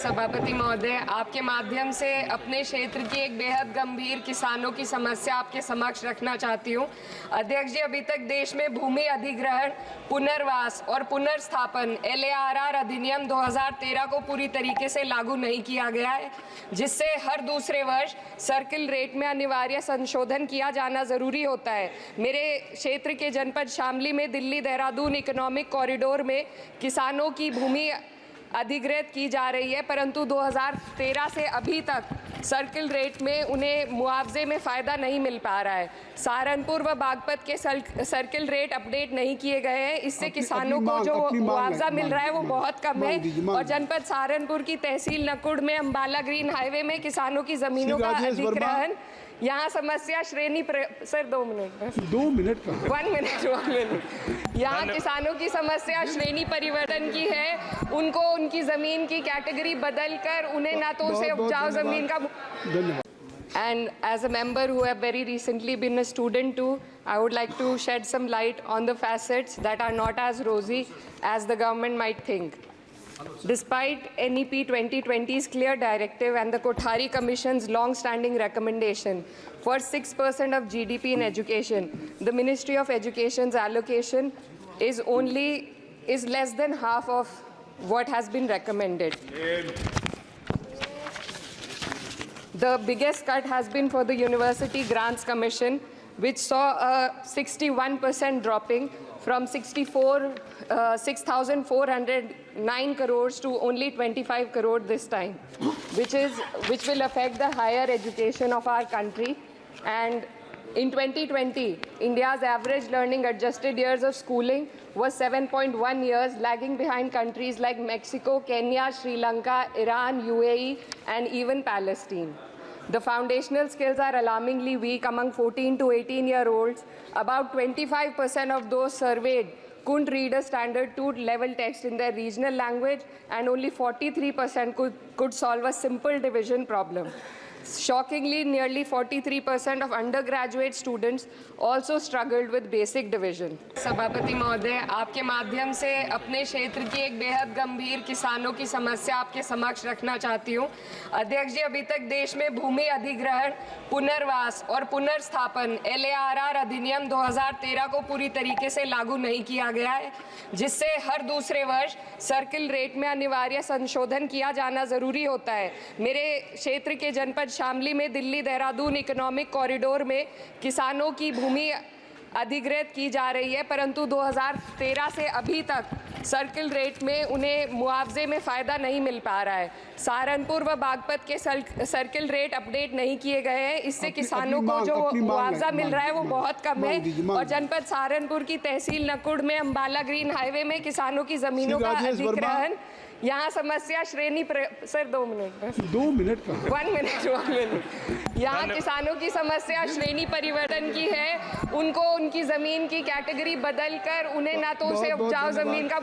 सभापति महोदय, आपके माध्यम से अपने क्षेत्र की एक बेहद गंभीर किसानों की समस्या आपके समक्ष रखना चाहती हूँ। अध्यक्ष जी, अभी तक देश में भूमि अधिग्रहण, पुनर्वास और पुनर्स्थापन LARR अधिनियम 2013 को पूरी तरीके से लागू नहीं किया गया है, जिससे हर दूसरे वर्ष सर्किल रेट में अनिवार्य संशोधन किया जाना जरूरी होता है। मेरे क्षेत्र के जनपद शामली में दिल्ली देहरादून इकोनॉमिक कॉरिडोर में किसानों की भूमि अधिग्रहित की जा रही है, परंतु 2013 से अभी तक सर्किल रेट में उन्हें मुआवजे में फ़ायदा नहीं मिल पा रहा है। सहारनपुर व बागपत के सर्किल रेट अपडेट नहीं किए गए हैं, इससे किसानों को जो मुआवजा मिल रहा है वो बहुत कम है। और जनपद सहारनपुर की तहसील नकुड़ में अम्बाला ग्रीन हाईवे में किसानों की ज़मीनों का अधिग्रहण, यहाँ समस्या श्रेणी सर 2 मिनट का 1 मिनट यहाँ किसानों की समस्या श्रेणी परिवर्तन की है। उनको उनकी जमीन की कैटेगरी बदल कर उन्हें ना तो उसे उपजाऊ जमीन का And as a member who have very recently been a student too, I would like to shed some light on the facets that are not as rosy as the government might think. Despite NEP 2020's clear directive and the Kothari Commission's long-standing recommendation for 6% of GDP in education, the Ministry of Education's allocation is less than half of what has been recommended. The biggest cut has been for the University Grants Commission, which saw a 61% dropping from 6,409 crores to only 25 crore this time, which will affect the higher education of our country. And in 2020, India's average learning adjusted years of schooling was 7.1 years, lagging behind countries like Mexico, Kenya, Sri Lanka, Iran, UAE, and even Palestine. The foundational skills are alarmingly weak among 14 to 18-year-olds. About 25% of those surveyed couldn't read a standard 2-level text in their regional language, and only 43% could solve a simple division problem. Shockingly, nearly 43% of undergraduate students also struggled with basic division. सभापति महोदय, आपके माध्यम से अपने क्षेत्र की एक बेहद गंभीर किसानों की समस्या आपके समक्ष रखना चाहती हूँ। अध्यक्ष जी, अभी तक देश में भूमि अधिग्रहण, पुनर्वास और पुनर्स्थापन LARR अधिनियम 2013 को पूरी तरीके से लागू नहीं किया गया है, जिससे हर दूसरे वर्ष सर्किल रेट में अनिवार्य संशोधन किया जाना जरूरी होता है। मेरे क्षेत्र के जनपद शामली में दिल्ली देहरादून इकोनॉमिक कॉरिडोर में किसानों की भूमि अधिग्रहित की जा रही है, परंतु 2013 से अभी तक सर्किल रेट में उन्हें मुआवजे में फ़ायदा नहीं मिल पा रहा है। सहारनपुर व बागपत के सर्किल रेट अपडेट नहीं किए गए हैं, इससे किसानों को जो मुआवजा मिल रहा है वो बहुत कम है। और जनपद सहारनपुर की तहसील नकुड़ में अम्बाला ग्रीन हाईवे में किसानों की ज़मीनों का अधिग्रहण, यहाँ समस्या श्रेणी सर 2 मिनट का 1 मिनट यहाँ किसानों की समस्या श्रेणी परिवर्तन की है। उनको उनकी ज़मीन की कैटेगरी बदल कर उन्हें ना तो उसे उपजाऊ ज़मीन का